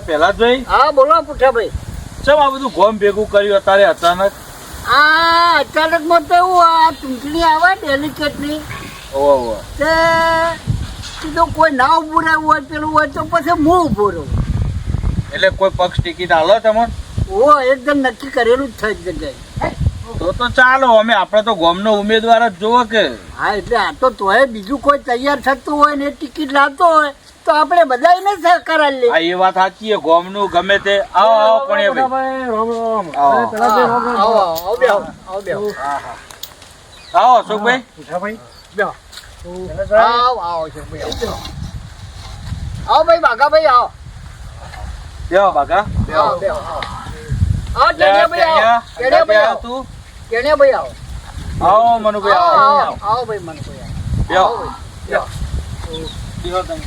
પેલા જોઈ હા બોલો પુઠાભાઈ. ચમ આ બધું ગોમ ભેગું કર્યું અત્યારે અચાનક? આ અચાનકમાં તો એવું આ ચૂંટણી આવે ડેલિકેટની ઓહો તે કીધું કોઈ ના ઊભું રહેવું હોય પેલું હોય તો પછી હું ઊભો રહું. એટલે કોઈ પક્ષ ટિકિટ આલો તમને? ઓ એકદમ નક્કી કરેલું જ છે જગ્યાએ. તો ચાલો, અમે આપણે તો ગોમનો ઉમેદવાર જ જોવો કે. હા એટલે આ તો તોય બીજું કોઈ તૈયાર થતું હોય ને ટિકિટ લાવતો હોય તો આપણે બધા એને સહકાર આલીએ. આ એ વાત સાચી છે, ગોમનું ગમે તે. આવો આવો પણ આવો અશોકભાઈ. આવો ભાઈ બાઘાભાઈ આવો. બેહો બાગા. આવો ટેણિયાભાઈ આવો. ટેણિયાભાઈ આવો. તું ટેણિયાભાઈ આવો. આવો મનુભાઈ આવો. આવો ભાઈ મનભાઈ બેહો. આવો. બેહો તમે.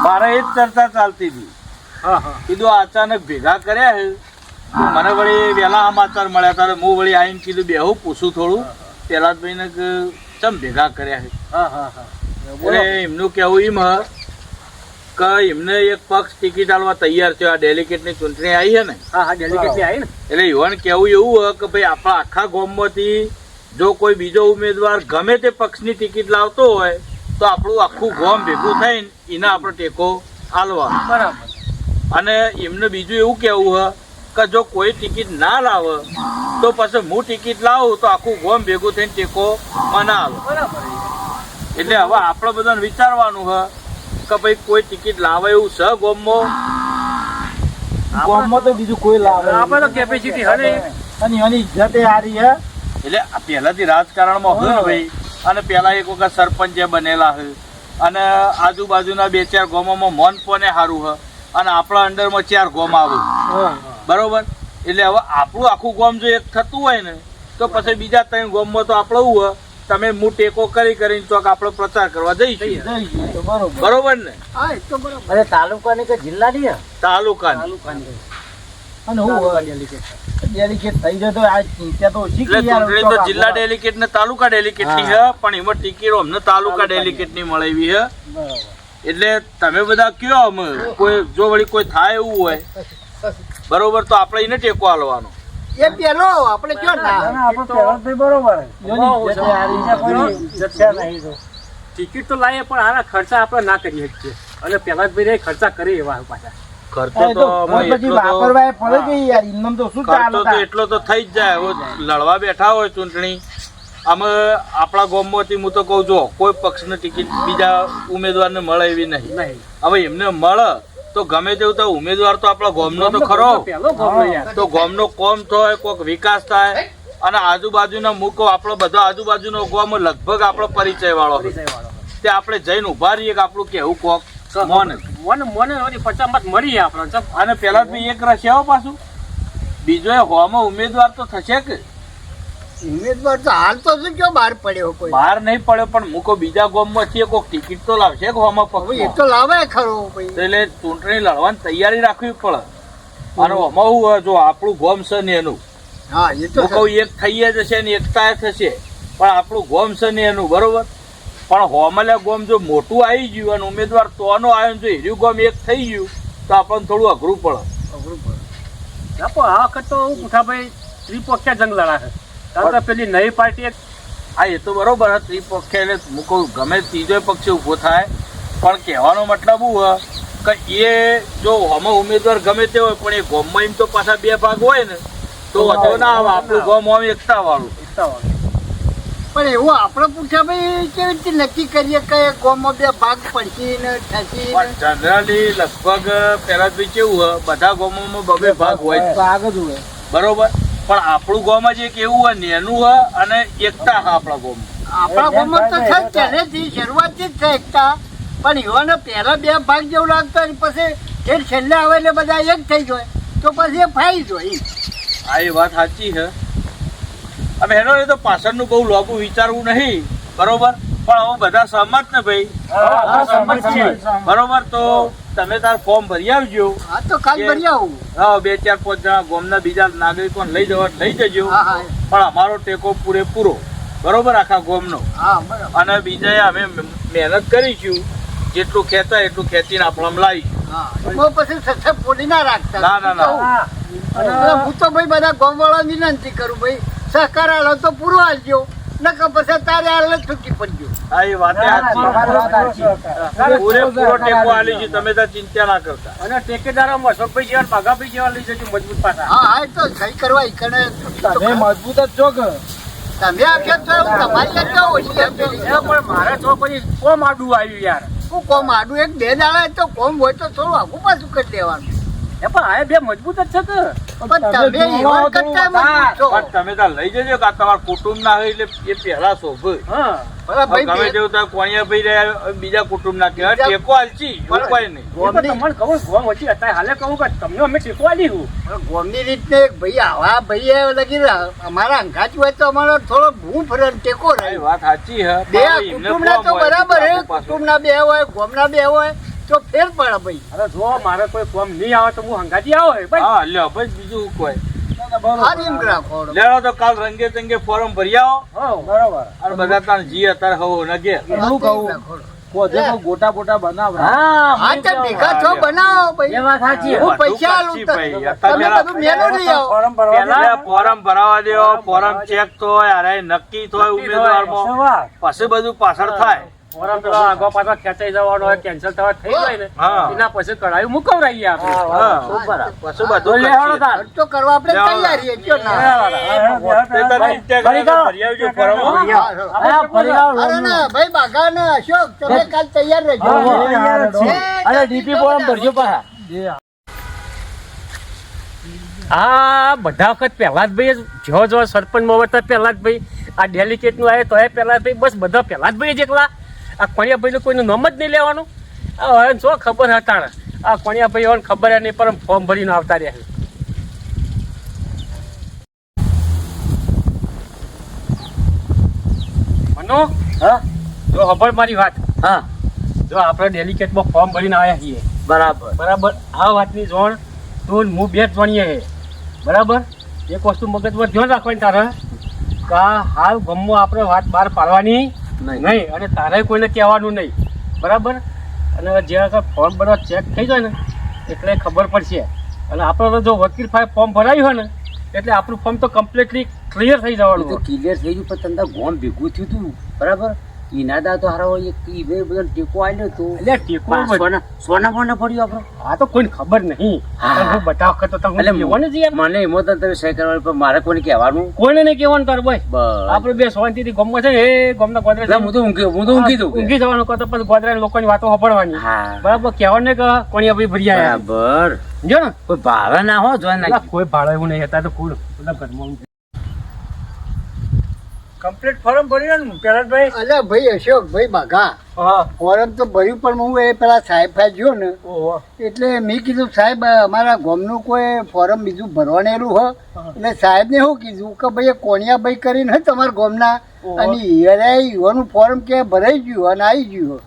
મારે એ જ ચર્ચા ચાલતી હતી. કીધું આ અચાનક ભેગા કર્યા છે. મને વળી વહેલા સમાચાર મળ્યા તારે હું વળી આવીને કીધું બેહું પૂછું થોડું પેલા ભાઈને કે ચમ ભેગા કર્યા છે. એટલે એમનું કેવું એમ હ કે એમને એક પક્ષ ટિકિટ આલવા તૈયાર છે. આ ડેલિકેટની ચૂંટણી આવી છે ને, એટલે યુવાન કેવું એવું હ કે ભાઈ આપણા આખા ગામમાંથી જો કોઈ બીજો ઉમેદવાર ગમે તે પક્ષની ટિકિટ લાવતો હોય તો આપણું આખું ગામ ભેગું થઈને એને આપણે ટેકો આલવા. બરાબર. અને એમને બીજું એવું કેવું હ કે જો કોઈ ટિકિટ ના લાવે તો પછી હું ટિકિટ લાવું તો આખું ગામ ભેગું થઈને ટેકો મને આલો. એટલે હવે આપણે બધાને વિચારવાનું હ કે ભાઈ કોઈ ટિકિટ લાવે એવું છે ગામમાં તો બીજું કોઈ લાવે આપણે તો કેપેસિટી હલે અને એની ઇજ્જત હારી હે. એટલે આ પહેલાથી રાજકારણમાં હોય ને ભાઈ, અને પેલા એક વખત સરપંચ બનેલા છે અને આજુબાજુના 2-4 ગામોમાં મોન પોને સારું હ અને આપણા અંડરમાં 4 ગામ આવે બરોબર. એટલે હવે આપણું આખું ગામ જો એક થતું હોય ને તો પછી બીજા 3 ગામમાં તો આપણે એવું હ તમે હું ટેકો કરીને ચોક આપણે પ્રચાર કરવા જઈશું. બરોબર ને? હા એ તો બરાબર. અરે તાલુકાની કે જિલ્લાની? તાલુકાની. અને હું ડેલિકેટ થઈ જાય તો આ ચિંતા તો ઓછી એટલે ચૂંટણી તો જિલ્લા ડેલિકેટ ને તાલુકા ડેલિકેટ ની છે, પણ એમાં ટિકિટો અમને તાલુકા ડેલિકેટ ની મળે એવી છે. એટલે તમે બધા કયો અમે કોઈ જો વળી કોઈ થાય એવું હોય બરોબર તો આપણે એને ટેકો આલવાનો. એ પેલો આપણે કયો ના બરોબર. ટિકિટ તો લાવીએ પણ આના ખર્ચા આપણે ના કરી શકીએ અને પેલા જ ભાઈ ખર્ચા કરી એવા પાછા. ખર્ચો તો એટલો તો થઈ જ જાય. લડવા બેઠા હોય ચૂંટણી અમે આપણા ગામમાંથી હું તો કહું છું કોઈ પક્ષની ટિકિટ બીજા ઉમેદવારને મળે એવી નહીં. હવે એમને મળે તો ગમે તેવું તો ઉમેદવાર તો આપણા ગામનો તો ખરો, તો ગામનો કોમ થાય, કોઈક વિકાસ થાય અને આજુબાજુના મૂકો આપણો બધો આજુબાજુનો ગામ લગભગ આપણો પરિચય વાળો તે આપણે જઈને ઉભા રહીએ કે આપણું કેવું કોક મને 50 મળી આપણે. અને પેલા બી એક રશિયાઓ પાછું બીજો હોમાં ઉમેદવાર તો થશે કે ઉમેદવાર તો હાલ તો શું કયો બહાર પડ્યો કોઈ બહાર નહીં પડ્યો પણ મૂકો બીજા ગામમાંથી કોઈક ટિકિટ તો લાવશે કે હોમાં એ પક્ષ તો લાવે ખરો ભાઈ. એટલે ચૂંટણી લડવાની તૈયારી રાખવી પડે. અને હોમાં હું જો આપણું ગામ છે ને એનું હા એ તો હું કહું એક થઈ જશે ને એકતા થશે પણ આપણું ગામ છે ને એનું બરોબર. પણ હોમલે ગામ જો મોટું આવી ગયું અને ઉમેદવાર તોનો આવ્યો જો હીર્યું ગામ એક થઈ ગયું તો આપણને થોડું અઘરું પડે. આ વખત તો મુઠાભાઈ ત્રિપક્ષીય જંગ લડાશે. કારણ કે પેલી નવી પાર્ટી હા એ તો બરોબર ત્રિપક્ષે એટલે મૂકો ગમે ત્રીજો પક્ષે ઉભો થાય પણ કહેવાનો મતલબ એવું કે એ જો આમાં ઉમેદવાર ગમે તે હોય પણ એ ગામમાં એમ તો પાછા 2 ભાગ હોય ને તો વધુ ના આવે. આપણું ગામ આમ એકતા વાળું. પણ એવું આપણે પૂછ્યા ભાઈ કેવી રીતે નક્કી કરીએ કે ગામમાં 2 ભાગ પડશે ને થશે? જનરલી લગભગ પેલા બી કેવું બધા ગામોમાં 2 ભાગ હોય ભાગ જ હોય બરોબર. પણ આપણું ગામ જ એક એવું હોય નેનું હોય અને એકતા હા આપણા ગામમાં. આપણા ગામમાં તો છે પહેલેથી શરૂઆતથી જ છે એકતા, પણ યુવાનો પહેલા 2 ભાગ જેવું લાગતા પછી છેલ્લે આવે એટલે બધા એક થઈ જાય તો પછી એ ફાઈ જાય. હા એ વાત સાચી છે. હવે એનો એ તો પાછળનું બહુ લાંબુ વિચારવું નહીં બરોબર. પણ હવે બધા સહમત ને ભાઈ બરોબર. તો તમે તાર ફોર્મ ભરી આવજો. હા તો કાલ ભરી આવું. હા 2-4-5 જણા ગામના બીજા નાગરિકોને લઈ જજો. પણ અમારો ટેકો પૂરેપૂરો બરોબર આખા ગામનો. અને બીજા અમે મહેનત કરીશું જેટલું ખેંચાય એટલું ખેંચીને આપણને લાવી. હા એમાં પછી સથે પોડી ના રાખતા. ના, ના, ના. હા. એટલે હું તો ભાઈ બધા ગામવાળા વિનંતી કરું ભાઈ સહકાર આલો તો પૂરો આલજો નકર પછી તારે આલે છૂટી પડજો. હા, એ વાતે સાચી. પૂરેપૂરો ટેકો આલી છે, તમે તો ચિંતા ના કરતા. અને ઠેકેદારો અશોકભાઈ જેવા બાગાભાઈ જેવા લઈ જજો મજબૂત પાછા. હા હા એ તો સહી કરવા ઈકણે તમે મજબૂત જ છો કે તમે આપ્યો તો તમારી યાદ ઓછી આપેલી છે. પણ મારે તો પછી કોમ આડું આવ્યું યાર. હું કોમ આડું એક બે દાડા તો કોમ હોય તો થોડું આગું પાછું કરી લેવાનું. એ પણ આ બે મજબૂત જ છે કે પણ તમે ઈવન કરતા મજબૂત છો. પણ તમે તો લઈ જજો કે આ તમારા કુટુંબ ના હોય એટલે એ પહેલા શોભે. હા ભલા ભાઈ ગમે તેવું તો કોણિયાભાઈ રહ્યા બીજા કુટુંબ ના કહેવાય, ટેકો આલચી એવું કોઈ નહીં. એ તો તમને કહું ગોમ વચ્ચે અત્યારે હાલે કહું કે તમને અમે ટેકો આલી હું. ગોમની રીતને એક ભાઈ આવા ભાઈ લગી અમારા અંગાત હોય તો અમારો થોડો ભૂ ફરન ટેકો હા, એ રહ્યો. વાત સાચી હે. બે પણ એમને કુટુંબના તો કોમ હોય, બરાબર હે, પાછું. કુટુંબના બે હોય ગોમના બે હોય તો ફેર પડે ભાઈ. અરે જો મારે કોઈ કોમ નહીં આવે તો હું હંગાતી આવો હે ભાઈ. હા, લ્યો ભાઈ બીજું શું કોઈ. આ રીમ રાખો. લેવો તો કાલ રંગે ચંગે ફોરમ ભરી આવો હા. બરોબર અને બધા તાર જી અત્યારે હવો ન ઘેર. હું કહું કોજે ગોટા બોટા બનાવ હા તે ભેગા છો બનાવો ભાઈ. એ વાત સાચી. હું પૈસા આલું પછી તો. ભાઈ, તમે અત્યારે બધું મેલો લઈ આવો. ફોરમ ભરવા પહેલા ફોરમ ભરાવા દો, ફોરમ ચેક થાય, અરે નક્કી થાય ઉમેદવારમાં, પછી બધું પાછળ થાય. ફોરમ પેલો આગો પાછો ખેંચાઈ જવાનો હોય કેન્સલ થવા થઈ જાય ને હા. એના પછી કઢાયું મુકવરાઈએ આપણે. હા, પછી બધું તો લેવાનો તાર. ખર્ચ તો કરવા આપણે તૈયારી છે, કયો ના. તે તને ઇન્સ્ટાગ્રામ પર ભરી આવજો ફોરમ, હો. અરે ના ભાઈ બાઘા ને અશોક તમે કાલ તૈયાર રહેજો. અરે ડીપી ફોરમ ભરજો પાછા આ બધા વખત પહેલા જ ભાઈ જો સરપંચમાં હોય તો પહેલા જ ભાઈ આ ડેલિકેટ નું આવે તો એ પહેલા ભાઈ બસ બધા પહેલા જ ભાઈ જ એકલા આ કોણિયા ભાઈ કોઈનું નામ જ નહીં લેવાનું. આ હવે જો ખબર હતા આ કોણિયા ભાઈ હવે ખબર નહીં પણ ફોર્મ ભરીને આવતા રહ્યા. મનો હા જો ખબર મારી વાત હા જો આપણે ડેલિકેટમાં ફોર્મ ભરીને આવ્યા છીએ બરાબર બરાબર આ વાતની જોણ તું હું બે જ જાણીએ છે બરાબર. એક વસ્તુ મગજમાં ધ્યાન રાખવાની તારે કે આ હાલ ગમમાં આપણે વાત બહાર પાડવાની નહીં અને તારે કોઈને કહેવાનું નહીં બરાબર. અને જે આગળ ફોર્મ બધા ચેક થઈ જાય ને એટલે ખબર પડશે. અને આપણે જો વકીલ પાસે ફોર્મ ભરાયું હોય ને એટલે આપણું ફોર્મ તો કમ્પ્લીટલી ક્લિયર થઈ જવાનું હોય. ક્લિયર થઈ ગયું પણ તને ગોમ ભેગું થયું તું બરાબર ઈનાદા તો હારો એક ઈ બે બધા ટેકો આલ્યો તો એટલે ટેકો સોના મોને પડ્યો આપણો આ તો કોઈને ખબર નહીં. હા. પણ હું બધા વખત તો તમને કહેવાનું જ યાર. મને એમાં તો તમે સહી કરવાનું પણ મારે કોઈને કહેવાનું કોઈને નહીં કહેવાનું તારે ભાઈ. બસ આપણે બે શાંતિથી ગમમાં છે ને એ ગમના ગોદરેજ એટલે હું તો ઊંઘી દઉં ઊંઘી જવાનું કહો તો પછી ગોદરેજ લોકોની વાતો સાંભળવાની. હા બરાબર કહેવાનું નહીં કે કોણિયા ભાઈ ભરી આવ્યા બરાબર જો ને કોઈ ભાવે ના હો જોઈ પેલા નાખી કોઈ ભાડે એવું નહીં હતા તો ફૂલ બધા ઘરમાં કમ્પ્લીટ ફોર્મ ભરી ને પેલાભાઈ. અલે ભાઈ અશોક ભાઈ બાઘા હા ફોરમ તો ભર્યું પણ હું એ પેલા સાહેબ પાસે ગયો ને ઓહો એટલે મેં કીધું સાહેબ અમારા ગામનું કોઈ ફોરમ બીજું ભરવાનેલું હો એટલે સાહેબને શું કીધું કે ભાઈ કોણિયા ભાઈ કરીને તમારા ગામના અને યુવાનું ફોરમ કે ભરાઈ ગયું અને આવી ગયું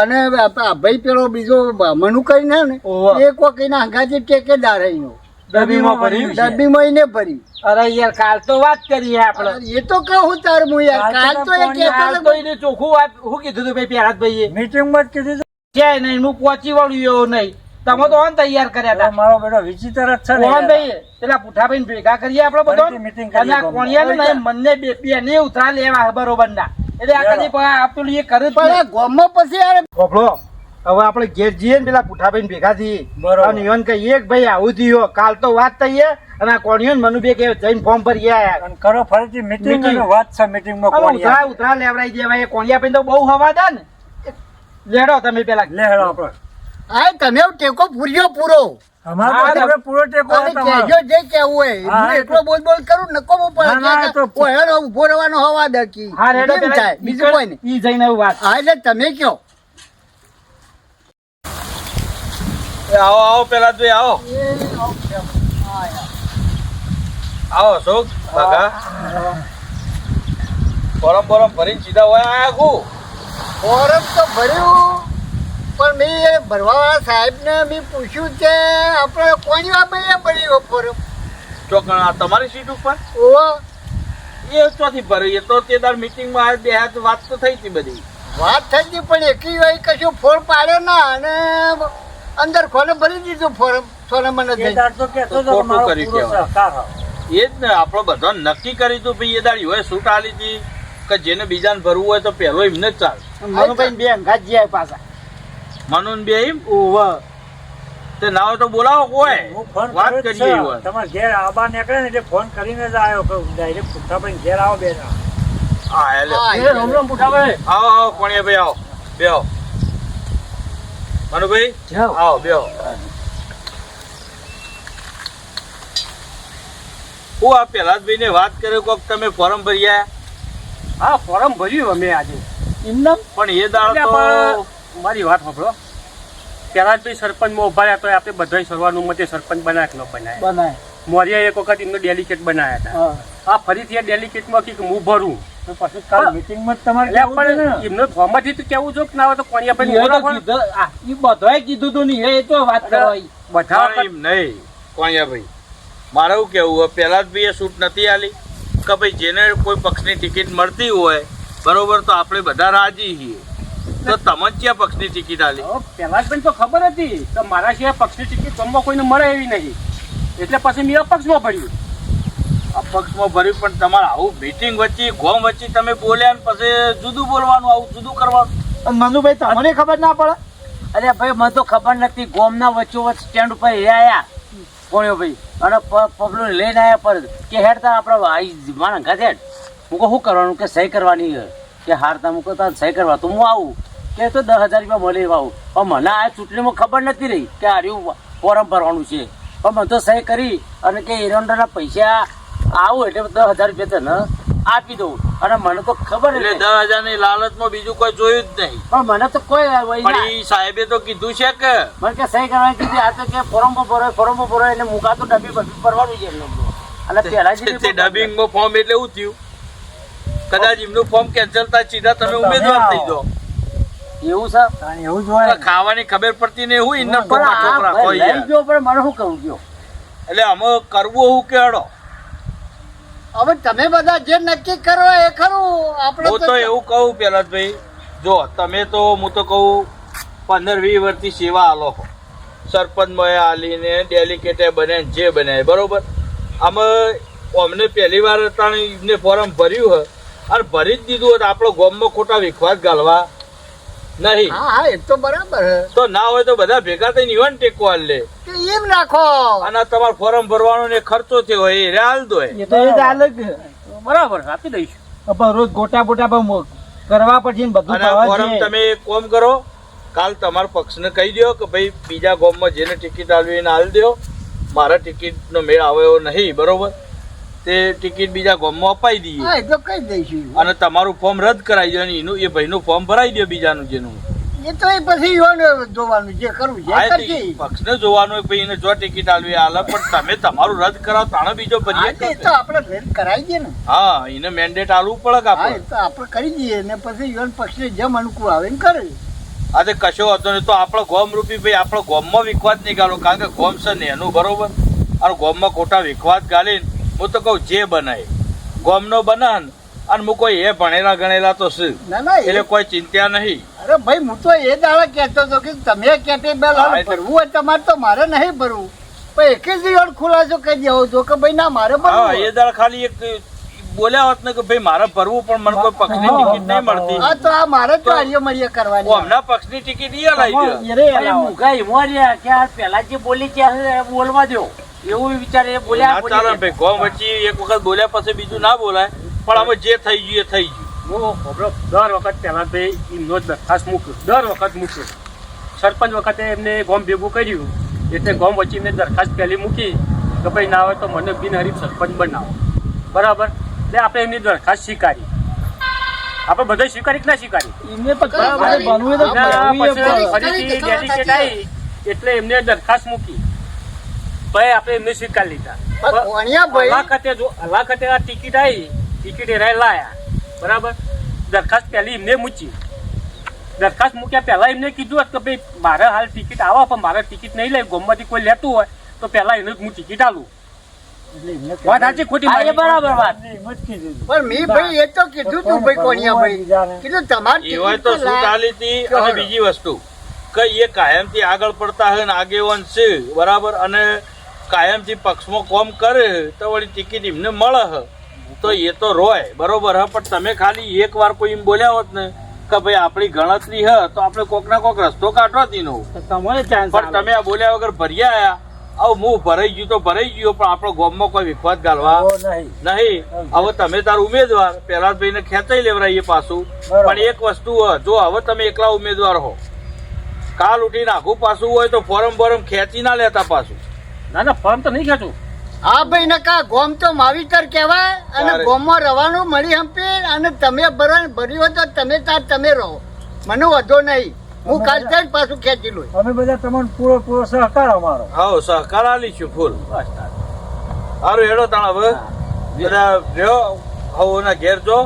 અને ભાઈ પેલો બીજો મનુ કરીને ને ઓહો. એ કોકીના હંગાથી ટેકેદાર એનો ડબ્બીમાં ભર્યું છે. ડબ્બીમાં એને ભર્યું. અરે યાર કાલ તો વાત કરીએ આપણે એ તો કહું તાર હું યાર કાલ તો એ કહેતો કાલ ને તો એને ચોખ્ખું વાત શું કીધું તું ભાઈ પહેરાજભાઈએ મીટિંગમાં જ કીધું છે નહીં હું પહોંચી વળ્યું એવું નહીં તમે તો ઓન તૈયાર કર્યા હતા મારો બેટો વિચિત્ર જ છે કોણ ભાઈ પેલા પુઠાભાઈ ભેગા કરીએ આપણે બધો અને આ કોણિયાને નહીં મને બે ને ઉતરા લેવા બરોબર ના એટલે આ કદી આપણું એ કરે જ પણ નહીં. આ ગામમાં પછી યાર ખોફળો, હવે આપણે ઘેર જઈએ ને પેલા પુઠાભાઈ ભેગા થઈએ બરોબર. અને ઈવન કહીએ કે ભાઈ આવું થયું કાલ તો વાત થઈએ અને આ કોણિયો ને મનુ બે કે જઈને ફોર્મ ભરી આયા. કરો ફરીથી meeting અને વાત છે મીટિંગમાં હવે ઉતરા લેવડાઈ દેવાય એ કોણિયા ભાઈ તો બહુ હવા દે ને લેડો તમે પેલા લે હેડો આપણે આ તમે ટેકો પૂર્યો પૂરો અમારો હા, પાસે પૂરો ટેકો અને કહેજો જે કહેવું હોય હા, હું એકલો બોલ બોલ કરું નકો ના, ના, તો- પણ ઉભો રહેવાનો હવા દકી હા રેડો કેમ થાય બીજું કોઈ નહીં ઈ જઈને એવું વાત. હા એટલે તમે કયો એ આવો આવો પેલા તો આવો આવો અશોક કાકા ફોરમ બોરમ ભરીને સીધા હોય આયા કુ ફોરમ તો ભર્યું પણ મેં એ ભરવાવાળા સાહેબને મેં પૂછ્યું કે આપણે કોની ભાઈએ ભર્યું ફોરમ ચોકણ આ તમારી સીટ ઉપર ઓહો એ ચોથી ભરી એ તો તે દાર મીટિંગમાં બે હાથ વાત તો થઈ હતી બધી વાત થઈ ગઈ પણ એકી વાર કશું ફોન પાડ્યો ના અને અંદર ખોલે ભરી દીધું ફોરમ સોનામાં નથી ખોટું કરી કહેવાય. એ જ ને આપણે બધા નક્કી કરી તું ભાઈ એ દાડી હોય સૂટ આલી હતી કે જેને બીજાને ભરવું હોય તો પહેલો એમને જ ચાલે. મનુભાઈ બે અંગાત જ્યાં પાછા મનુન બે એમ તે ના હોય તો બોલાવો કોઈ વાત કરીએ એવી વાત. તમારે ઘેર આબા નીકળે ને એટલે ફોન કરીને જ આવ્યો કે ડાયરેક્ટ પુઠાભાઈ ઘેર આવો બે જણા. હા એટલે હા, રામ રામ પુઠાભાઈ. આવો આવો કોણિયા ભાઈ આવો બેહો. મનુભાઈ આવો બેહો. હું આ પ્રહલાદભાઈ ને વાત કર્યો કોક તમે ફોર્મ ભરી આયા. હા ફોર્મ ભર્યું અમે આજે. એમને પણ એ દાડો તો મારી વાત સાંભળો. પેલા જ સરપંચમાં ઉભા રહ્યા તો આપણે બધા સર્વાનું મતે સરપંચ બનાવ્યા કે ન બનાવ્યા. બનાય મોરિયા એક વખત એમનો ડેલિકેટ બનાવ્યા હતા. આ ફરીથી આ ડેલિકેટમાં કઈક હું ભરું પછી કાલ મીટિંગમાં તમારે એટલે પણ એમનો ફોર્મમાંથી તો કેવું જો કે ના હોય તો કોણિયાભાઈ એ બધાએ કીધું તું નહીં એ તો વાત કરવાય બધા પણ એમ નહીં કોણિયાભાઈ મારે એવું કેવું પહેલા જ ભાઈ છૂટ નથી આલી કે ભાઈ જેને કોઈ પક્ષની ટિકિટ મળતી હોય બરોબર તો આપણે બધા રાજી છીએ તો તમે ક્યાં પક્ષની ટિકિટ આલી. પેલા જ તો ખબર હતી કે મારા સિવાય પક્ષની ટિકિટ ગમવા કોઈને મળે એવી નહીં એટલે પછી મેં અપક્ષમાં ભર્યું. અપક્ષમાં ભર્યું પણ તમારે આવું મીટિંગ વચ્ચે ગોમ વચ્ચે તમે બોલ્યા ને પછી જુદું બોલવાનું આવું જુદું કરવાનું. મનુભાઈ તમને ખબર ના પડે? અરે ભાઈ મને તો ખબર નથી ગોમના વચ્ચોવચ્ચ સ્ટેન્ડ ઉપર એ આયા કોણ્યો ભાઈ અને પબલો લઈને આયા પર કે હેડતા આપણે મારા ઘર હેડ હું કહું શું કરવાનું કે સહી કરવાની છે કે હારતા મૂકો તો સહી કરવા તો હું આવું કે તો 10,000 રૂપિયા મળે એવા આવું પણ મને આ ચૂંટણીમાં ખબર નથી રહી કે આર્યું ફોર્મ ભરવાનું છે પણ મને તો સહી કરી અને કે એરંડાના પૈસા આવું એટલે 10,000 રૂપિયા તને આપી દઉં અને મને તો ખબર એટલે 10,000 ની લાલચમાં બીજું કોઈ જોયું જ નહીં. પણ મને તો કોઈ પણ ઈ સાહેબે તો કીધું છે કે મને કે સહી કરવાની કીધી આ તો કે ફોર્મ ભરો એટલે મુકા તો ડબ્બી બબ્બી ભરવાનું છે એમને અને પહેલા તે ડબિંગમાં ફોર્મ એટલે એવું થયું કદાચ એમનું ફોર્મ કેન્સલ થાય સીધા તમે ઉમેદવાર થઈ જાઓ. એવું છે એવું જ હોય ખાવાની ખબર પડતી ને હું ઇન્નર પણ આ છોકરા ભાઈ હોય લઈ ગયો પણ મને શું કહું ગયો એટલે અમે કરવું હું કેડો. હવે તમે બધા જે નક્કી કરો એ ખરું આપણે હું તો એવું કહું પેલા ભાઈ જો તમે તો હું તો કહું 15-20 વર્ષથી સેવા આલો સરપંચમાં આલીને ડેલિકેટે બને જે બને બરોબર. અમે અમને પહેલી વાર એમને ફોર્મ ભર્યું હોય અને ભરી જ દીધું હોય તો આપણો ગામમાં ખોટા વિખવાદ ગાલવા નહીં. હા હા એ તો બરાબર હે. તો ના હોય તો બધા ભેગા થઈને ઈવન ટેકો લે તો એમ રાખો અને તમારે ફોર્મ ભરવાનો ને ખર્ચો થયો હોય એ હાલ દો. એ તો એ જ અલગ બરાબર આપી દઈશું પણ રોજ ગોટા બોટા પણ કરવા પડશે ને બધું અને થવા ફોર્મ જોઈએ. તમે એક કામ કરો કાલ તમારા પક્ષને કહી દો કે ભાઈ બીજા ગામમાં જેને ટિકિટ આલવી એને આલ દો મારા ટિકિટનો મેળ આવ્યો નહીં બરોબર તે ટિકિટ બીજા ગામમાં અપાઈ દઈએ હા એ તો કહી દઈશું અને તમારું ફોર્મ રદ કરાવી દો અને એનું એ ભાઈનું ફોર્મ ભરાઈ દો બીજાનું જેનું. એ તો એ પછી યોને જોવાનું જે કરવું છે એ હા કરજે. પક્ષને જોવાનું હોય ભાઈ એને જો ટિકિટ આલવી આલે પણ તમે તમારું રદ કરાવો તાણે બીજો હા, ભરીએ એ તો આપણે રેડ કરાવી દઈએ ને હા એને મેન્ડેટ આલવું પડે કે હા એ આપણે. તો આપણે કરી દઈએ ને પછી યોન પક્ષને જેમ અનુકૂળ આવે ને કરે આ તે કશો હતો ને તો આપણો ગોમ રૂપી ભાઈ આપણો ગોમમાં વિખવાદ નહીં ગાલો કારણ કે ગોમ છે ને એનું બરોબર અને ગોમમાં ખોટા વિખવાદ ગાલીને હું તો કહું જે બનાય ગોમનો બનાન અને હું કોઈ એ ભણેલા ગણેલા તો શું ના ના એટલે કોઈ ચિંતા નહીં. અરે ભાઈ હું તો એ દાડા કહેતો હતો કે તમે કેટેબલ ભરવું હોય તમારે તો મારે નહીં ભરવું પણ એક જ યોન ખુલાસો કહી દેવો છો કે ભાઈ ના મારે હા ભરવું એ દાળ ખાલી એક બોલ્યા હોત ને કે ભાઈ મારે ભરવું પણ મને કોઈ પક્ષની ટિકિટ નહીં મળતી હા તો આ મારે જ કાર્ય મર્યા કરવાની હમણાં પક્ષની ટિકિટ ઈ હલાવી દો. એ રે અલાવો. મુકાઈ મોર્યા કે આ પહેલા જે બોલી ત્યાં બોલવા દો એવું વિચારે એ બોલ્યા ના ચાલે ને ભાઈ ગોમ વચ્ચે એક વખત બોલ્યા પછી બીજું ના બોલાય પણ અમે જે થઈ ગયું એ થઈ ગયું. હું ખબરો દર વખત પહેલા ભાઈ એમનો જ દરખાસ્ત મૂક્યો દર વખત મૂક્યો સરપંચ વખતે એમને ગોમ ભેગું કર્યું એટલે ગોમ વચ્ચે એમને દરખાસ્ત પહેલી મૂકી કે ભાઈ ના હોય તો મને બિનહરીફ સરપંચ બનાવો બરાબર એટલે આપણે એમની દરખાસ્ત સ્વીકારી આપણે બધા સ્વીકારી કે ના સ્વીકારી એમને તો બરાબર ભણવું તો ભણવું પછી પડે. ફરીથી ડેલિકેટ આવી એટલે એમને દરખાસ્ત મૂકી ભાઈ આપણે એમને સ્વીકારી લીધા પણ કોણિયા ભાઈ આ વખતે આ ટિકિટ આવી ટિકિટ એરાય લાયા બરાબર દરખાસ્ત પહેલી એમને મૂકી દરખાસ્ત મૂક્યા પહેલા એમને કીધું કે ભાઈ મારે હાલ ટિકિટ આવો પણ મારે ટિકિટ નહીં લઈ ગોમમાંથી કોઈ લેતું હોય તો પહેલા એને હું ટિકિટ આલું વાત સાચી ખોટી હા, એ મારી. બરાબર વાત. પણ મેં ભાઈ એ તો કીધું તું ભાઈ કોણિયા ભાઈ કીધું તમારે એવાય તો શું ચાલી હતી અને બીજી વસ્તુ કે એ કાયમથી આગળ પડતા હોય ને આગેવાન છે બરાબર અને કાયમથી પક્ષમાં કોમ કરે તો વળી ટિકિટ એમને મળે હ તો એ તો રોય બરોબર હ પણ તમે ખાલી એક વાર કોઈ એમ બોલ્યા હોત ને કે ભાઈ આપણી ગણતરી હ તો આપણે કોક ના કોક રસ્તો કાઢવો તેનો તમારે ચાન્સ પણ તમે આ બોલ્યા વગર ભર્યા આયા આવું હું ભરાઈ ગયું તો ભરાઈ ગયો પણ આપણો ગામમાં કોઈ વિખવાદ ગાલવા નહીં હવે તમે તાર ઉમેદવાર પ્રહલાદભાઈ ને ખેંચાઈ લેવરાઈએ પાછું પણ એક વસ્તુ હ, જો હવે તમે એકલા ઉમેદવાર હો કાલ ઉઠીને આખું પાછું હોય તો ફોરમ બોરમ ખેંચી ના લેતા પાછું ના ના ફોર્મ તો નહીં ખેંચું. હા ભાઈ નકા ગોમ તો માવીતર કહેવાય અને તારે. ગોમમાં રહેવાનું મળી હંપી અને તમે ભર્યું હોય તો તમે રહો મને વધો નહીં હું કાલ જ પાછું ખેંચી લઉં અમે બધા તમને પૂરો સહકાર અમારો. હા સહકાર આલીશું ફૂલ સારું હેડો તાણ હવે બધા રહ્યો હવે ના ઘેર જો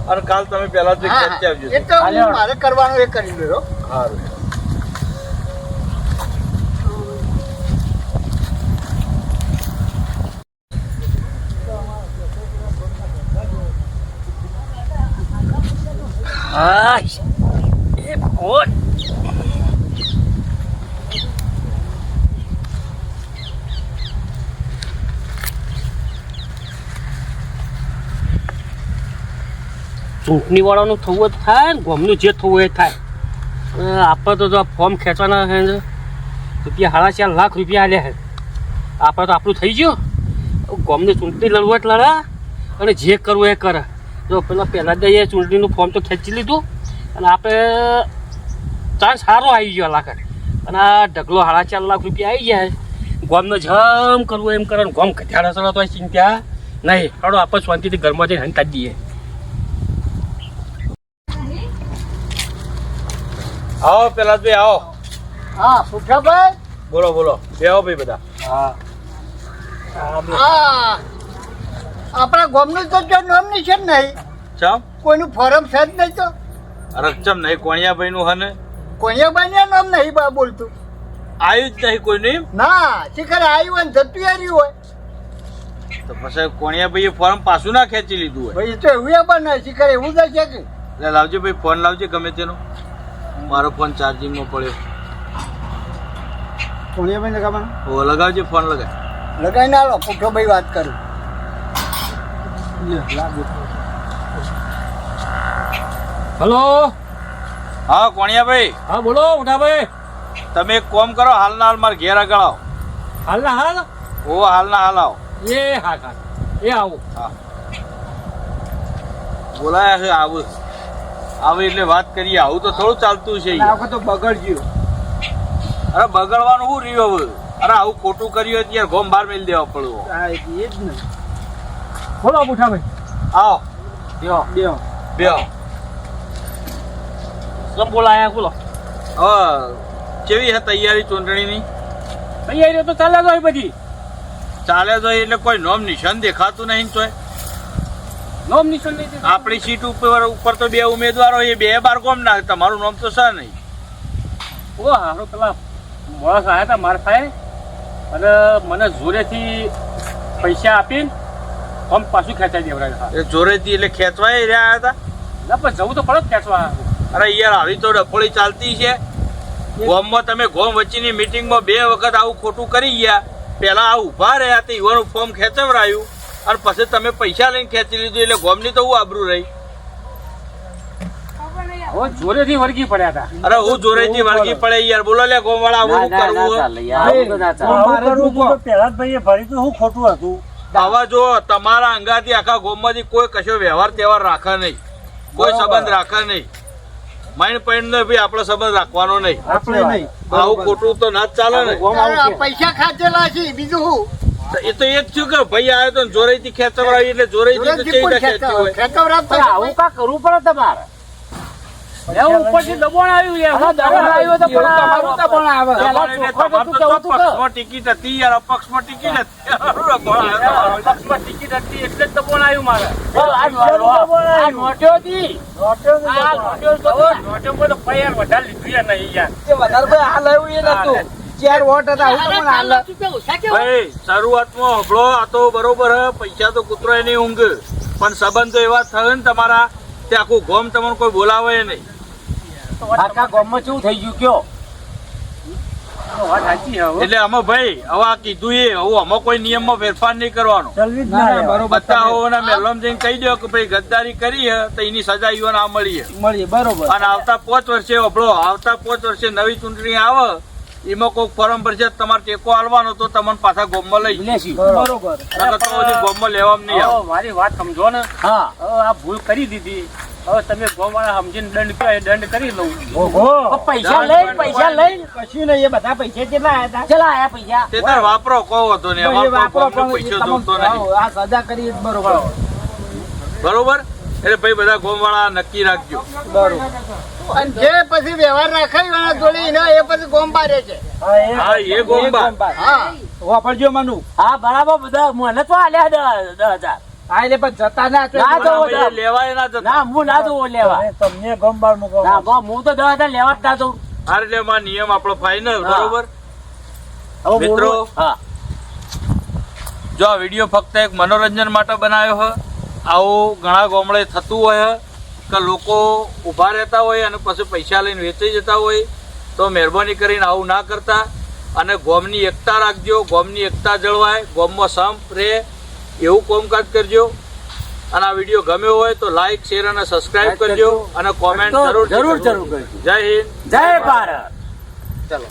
અને કાલ તમે પહેલા જ હા, ખેંચી આવજો એ તો હું મારે કરવાનું એ કરી લ્યો સારું ચૂંટણી વાળાનું થવું હોય તો થાય ને ગામનું જે થવું હોય એ થાય. આપણે તો ફોર્મ ખેંચવાના છે ને રૂપિયા 4.5 લાખ રૂપિયા આલ્યા છે. આપણે તો આપણું થઈ ગયું. ગામની ચૂંટણી લડવું એટલે લડા અને જે કરવું એ કરે. જો પહેલાં જ ચૂંટણીનું ફોર્મ તો ખેંચી લીધું અને આપણે ચાન્સ સારો આવી ગયો લાખ અને આ ઢગલો 4.5 લાખ રૂપિયા આવી જાય. ગામને જમ કરવું એમ કરે ગામ ઘટાડા સડા તો ચિંતા નહીં. હાડો આપણે શાંતિથી ઘરમાં જઈને હંતા દઈએ. આવો પ્રહલાદભાઈ આવો હા સુખાભાઈ બોલો બોલો બેહો ભાઈ બધા હા આપણા ગામનું તો જો નામ નિશાન નહીં ચમ કોઈનું ફોરમ છે જ નહીં તો રકચમ નહીં કોણિયાભાઈ નું હને કોણિયાભાઈ નામ નહીં બા બોલતું આવ્યું જ નહીં કોઈનું ના શિખર આવ્યું અને જતું રહ્યું હોય તો પછી કોણિયાભાઈએ ફોર્મ પાછું ના ખેંચી લીધું હોય ભાઈ એ તો એવું બને શિખર એવું જ છે કે એટલે લાવજો ભાઈ ફોન લાવજો ગમે તેનો મારો ફોન ચાર્જિંગમાં પડ્યો કોણિયાભાઈ ને ખબર ઓ લગાવજો ફોન લગાવ લગાવીને આલો પુઠોભાઈ વાત કરું હલો હા કોણિયાભાઈ હા બોલો મોટાભાઈ. તમે એક કોમ કરો હાલના હાલ મારા ઘેર આગળ આવો હાલના હાલ ઓ હાલના હાલ આવો એ હા હા એ આવું. હા બોલાયા છે આવું આવે એટલે વાત કરીએ આવું તો થોડું ચાલતું છે આ વખત તો બગડ્યું. અરે બગડવાનું શું રહ્યું હવે અરે આવું ખોટું કર્યું હોય ત્યારે ગોમ બહાર મેલી દેવા પડવું હા, એ જ ને. બોલો મોટાભાઈ. આવો બેહો. બેહો કેમ બોલાયા બોલો. હવે કેવી છે તૈયારી ચૂંટણીની તૈયારી તો ચાલે જ હોય બધી. ચાલે તો એટલે કોઈ નોમ નિશાન દેખાતું નહીં તોય નોમ નિશાન નહીં. આપણી સીટ ઉપર તો બે ઉમેદવારો એ બે બાર કોમ ના તમારું નામ તો છે નહીં ઓ હારો પેલા માણસ આવ્યા હતા મારા પાસે અને મને જોરેથી પૈસા આપીને આમ પાછું ખેંચાઈ દેવડાવ્યા. એ જોરેથી એટલે ખેંચવાય રહ્યા હતા ના પણ જવું તો પડે જ ખેંચવા. અરે યાર આવી તો ડફોળી ચાલતી છે ગોમમાં તમે ગોમ વચ્ચેની મિટિંગમાં 2 વખત આવું ખોટું કરી ગયા પહેલા આ ઊભા રહ્યા તે યુવાનું ફોર્મ ખેંચવરાયું અને પછી તમે પૈસા લઈને ખેંચી લીધું એટલે ગોમની તો હું આબરૂ રહી હવે જોરેથી વળગી પડ્યા હતા. અરે હું જોરેથી વળગી પડે યાર બોલો લે ગોમ વાળા આવું ના, ના, ના કરવું ચાલે યાર. આવું તો ના ચાલે. આવું કરવું હતું તો પ્રહલાદભાઈએ ભર્યું હતું, શું ખોટું હતું? આવા જો તમારા અંગાથી આખા ગોમમાંથી કોઈ કશો વ્યવહાર તહેવાર રાખે નહીં કોઈ સંબંધ રાખે નહીં માઇન્ડ પોઈન્ટ નો ભાઈ આપણો સંબંધ રાખવાનો નહીં આપણે નહીં આવું ખોટું તો ના જ ચાલે ને આ પૈસા ખાધેલા છે બીજું શું એ તો એ જ થયું કે ભાઈ આવ્યો તો જોરેથી ખેંચવડાવી એટલે જોરેથી તો કેવી રીતે ખેંચ્યું હોય ખેતવરાત પણ આવું કા કરવું પડે તમારે. એવું ઉપરથી દબાણ આવ્યું યાર. હા, દબાણ આવ્યું તો એવું તમારું તો પણ આવે. દબાણ એટલે તમારે તો શું પક્ષમાં ટિકિટ હતી યાર અપક્ષમાં ટિકિટ હતી દબાણ આવ્યું. પક્ષમાં ટિકિટ હતી એટલે જ દબાણ આવ્યું મારે. આ નોટો હતી. આ નોટો તો નોટો પર તો પૈયા વધારે લીધું યાર નહીં યાર. એ વધારે ભાઈ હાલ આવ્યું એ નતું. ચાર વોટ હતા હું તમને હાલ ભાઈ શરૂઆતમાં હબળો આ તો બરોબર હે, પૈસા તો કૂતરો નહીં ઊંઘ, પણ સંબંધો એવા થયો ને તમારા તે આખું ગોમ તમને કોઈ બોલાવે નહીં. આખા ગામમાં કેવું થઈ ગયું કયો વાત સાચી છે હો. એટલે અમે ભાઈ હવે આ કીધું એ હવે અમે કોઈ નિયમમાં ફેરફાર નહીં કરવાનો. ચલવી જ ના, ના ના, લેવાય. બરોબર બધા હોવાના મહેલમાં જઈને કહી દો કે ભાઈ ગદ્દારી કરી હે તો એની સજા ઈવન આ મળી હે. મળીએ બરોબર અને આવતા 5 વર્ષે હબળો આવતા 5 વર્ષે નવી ચૂંટણી આવે એમાં કોઈ ફોરમ ભરશે તમારે ટેકો આલવાનો તો તમને પાછા ગોમમાં લઈ લેશી બરોબર નકર તો હજી ગોમમાં લેવામાં નહીં આવે. હવે મારી વાત સમજો ને. હા હવે આ ભૂલ કરી દીધી. હવે તમે ગામવાળા સમજીને દંડ કહો એ દંડ કરી લઉં. ઓહો પૈસા લઈ કશું નહીં એ બધા પૈસા કેટલા આયા હતા ચલા આયા પૈસા તે તાર વાપરો કહો હતો ને ભાઈ, અમારે વાપરો કોઈ ગોમને પણ પૈસો જોઈતો નહીં. આ સજા કરી જ બરોબર બરોબર એટલે ભાઈ બધા ગોમવાળા નક્કી રાખજો. બરોબર અને જે પછી વ્યવહાર રાખાય એના જોડે એના એ પછી ગોમ પાડે છે. હા એ ગોમબા હા વાપરજો મનુ હા બરાબર બધા મને તો આલ્યા 10,000. હા એટલે પણ જતા ના તો ના જવો ભાઈ, એ લેવાય ના જતા. ના હું ના જવું લેવા. અને તમને ગમબાર મૂકો ના હું તો 10,000 લેવા જ ના જઉં. આ એટલે માં નિયમ આપણો ફાઇનલ. હા. બરોબર હવે મિત્રો. બોલો. હા જો આ વિડીયો ફક્ત એક મનોરંજન માટે બનાવ્યો છે. આવું ઘણા ગામડે થતું હોય કે લોકો ઊભા રહેતા હોય અને પછી પૈસા લઈને વેચાઈ જતા હોય, તો મહેરબાની કરીને આવું ના કરતા અને ગોમની એકતા રાખજો. ગોમની એકતા જળવાય, ગોમમાં સંપ રહે એવું કામકાજ કરજો. અને આ વિડીયો ગમ્યો હોય તો લાઈક, શેર અને સબસ્ક્રાઇબ કરજો અને કોમેન્ટ તો જરૂર જરૂર કરજો. જય હિન્દ. જય ભારત. ચલો.